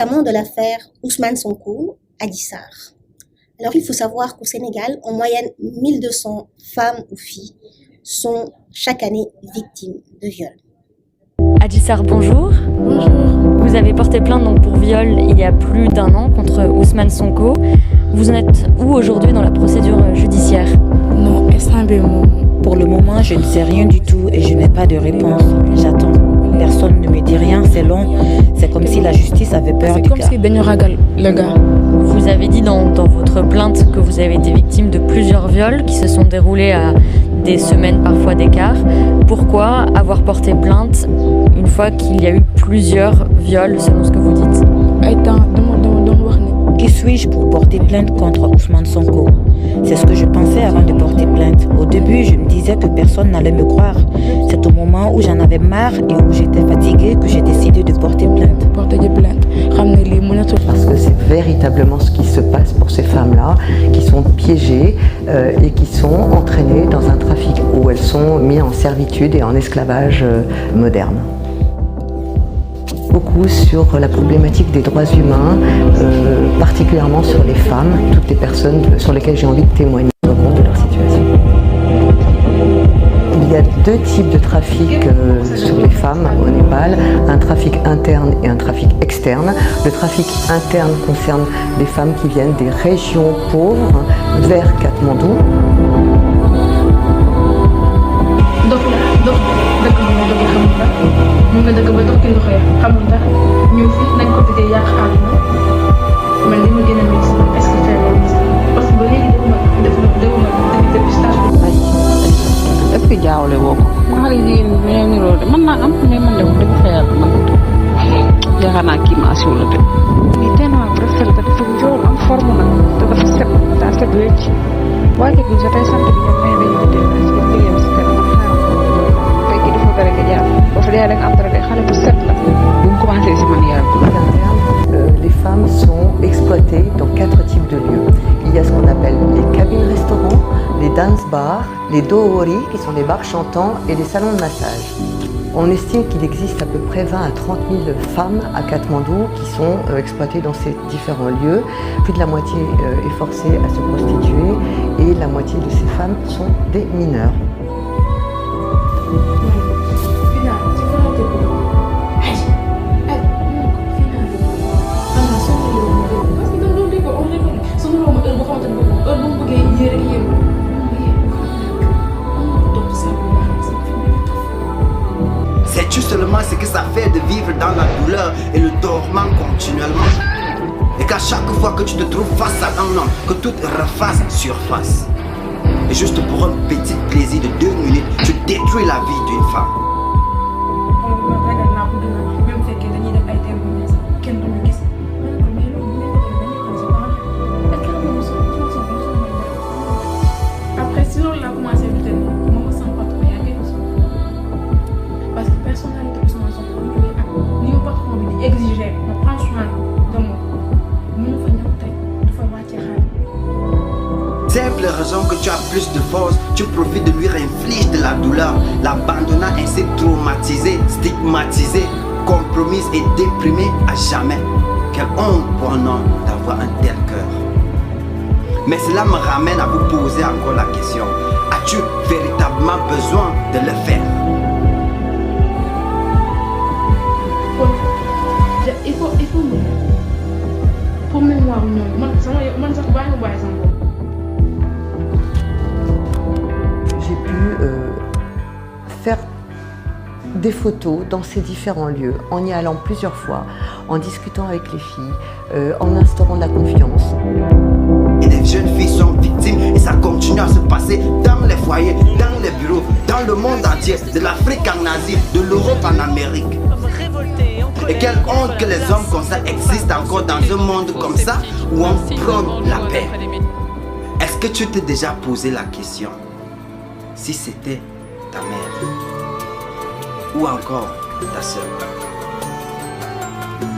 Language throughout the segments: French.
Notamment de l'affaire Ousmane Sonko à Dissar. Alors il faut savoir qu'au Sénégal, en moyenne 1200 femmes ou filles sont chaque année victimes de viol. Adjissar, bonjour. Bonjour. Vous avez porté plainte donc pour viol il y a plus d'1 an contre Ousmane Sonko. Vous en êtes où aujourd'hui dans la procédure judiciaire? Non, Pour le moment, je ne sais rien du tout et je n'ai pas de réponse. J'attends. Personne ne me dit rien, c'est long. C'est comme si la justice avait peur c'est du comme cas. si dañu ragal le gars. Vous avez dit dans votre plainte que vous avez été victime de plusieurs viols qui se sont déroulés à des semaines parfois d'écart. Pourquoi avoir porté plainte une fois qu'il y a eu plusieurs viols selon ce que vous dites? Ay temps dama doon wax ne Qui suis-je pour porter plainte contre Ousmane Sonko? C'est ce que je pensais avant de porter plainte. Au début, je me disais que personne n'allait me croire. C'est au moment où j'en avais marre et où j'étais fatiguée que j'ai décidé de porter plainte. porté ji plainte xam ne lii mënatul. Parce que c'est véritablement ce qui se passe pour ces femmes-là, qui sont piégées et qui sont entraînées dans un trafic où elles sont mises en servitude et en esclavage moderne. Beaucoup sur la problématique des droits humains, particulièrement sur les femmes, toutes les personnes sur lesquelles j'ai envie de témoigner compte de leur situation. Il y a deux types de trafic sur les femmes au Népal, un trafic interne et un trafic externe. Le trafic interne concerne les femmes qui viennent des régions pauvres vers Katmandou. dox la dox dëkk bu ma jógee xamul dara mun nga dëkk ba dox ki ndox ya xamul dara ñëw fi nañ ko tëjee yàq àdduna man li ma gën a métti est-ce que c'est parce que ba léegi defuma dépistage. est-ce que jaawale woo ko xale jigéen ñi ñoo niroo de mën naa am mais man de wax dëgg fa yàlla man yaakaar naa kii ma asiw la de mais tellement rafet la dafa njool am forme nag te dafa set daa set wecc waaye kay sa tey sant bi ñoom may dañu de parce que liggéeyam si kër man xaaral tey kii dafa bëri nga jaar ba fa dee rek am dara de xale bu set la bu mu commencé si man yàggul. Les femmes sont exploitées dans 4 types de lieux. Il y a ce qu'on appelle les cabines-restaurants, les dance-bars, les dohori, qui sont les bars chantants, et les salons de massage. On estime qu'il existe à peu près 20 à 30 000 femmes à Katmandou qui sont exploitées dans ces différents lieux. Plus de la moitié est forcée à se prostituer et la moitié de ces femmes sont des mineurs. Sais-tu seulement ce que ça fait de vivre dans la douleur et le tourment continuellement? Et qu'à chaque fois que tu te trouves face à un homme, que tout refasse surface. Et juste pour un petit plaisir de 2 minutes, tu détruis la vie d'une femme. Après si loolu laa commencé di tënk moom ma sama patron yaa ngi ko parce que personnalité Ousmane Sonko bu ñëwee ak ni ma patron bi di exiger ma prendre soin de moi mënu fa ñëw tey du fa wàcce xaar. Simple raison que tu as plus de force, tu profites de lui infliger de la douleur, l'abandonnant ainsi traumatisé, stigmatisé, compromise et déprimé à jamais. Quelle honte pour un homme d'avoir un tel cœur. Mais cela me ramène à vous poser encore la question. As-tu véritablement besoin de le faire? Il faut pour mémoire ñoom man sax bàyyi ma bàyyi sama bopp. J'ai pu faire des photos dans ces différents lieux, en y allant plusieurs fois, en discutant avec les filles, en instaurant de la confiance. Et des jeunes filles sont victimes et ça continue à se passer dans les foyers, dans les bureaux, dans le monde entier, de l'Afrique en Asie, de l'Europe en Amérique. Et quelle honte que les hommes comme ça existent encore dans un monde comme ça où on prône la paix. Est-ce que tu t'es déjà posé la question si c'était ta mère ou encore ta soeur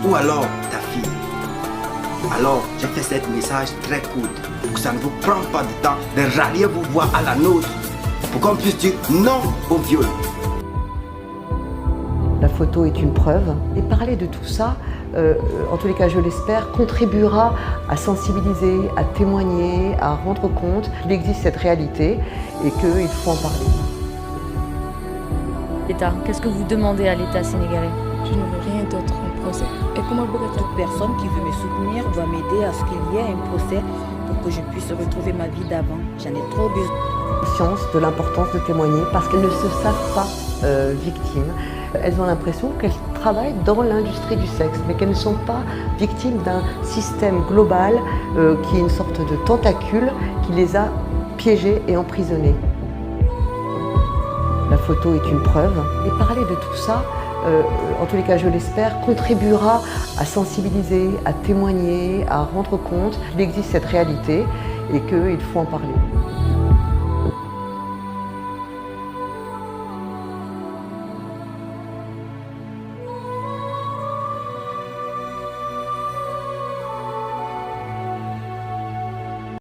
ou alors ta fille? Alors, j'ai fait cet message très court pour que ça ne vous prenne pas de temps de rallier vos voix à la nôtre pour qu'on puisse dire non au viol. La photo est une preuve. Et parler de tout ça en tous les cas je l'espère, contribuera à sensibiliser, à témoigner, à rendre compte qu'il existe cette réalité et qu'il faut en parler. L'État, qu'est-ce que vous demandez à l'État sénégalais? Je ne veux rien d'autre qu'un procès. Et comment Toute personne qui veut me soutenir doit m'aider à ce qu'il y ait un procès pour que je puisse retrouver ma vie d'avant. J'en ai trop besoin. Conscience de l'importance de témoigner parce qu'elles ne se savent pas victimes. Elles ont l'impression qu'elles travaillent dans l'industrie du sexe, mais qu'elles ne sont pas victimes d'un système global qui est une sorte de tentacule qui les a piégées et emprisonnées. La photo est une preuve. Et parler de tout ça, en tous les cas je l'espère, contribuera à sensibiliser, à témoigner, à rendre compte qu'il existe cette réalité et qu'il faut en parler.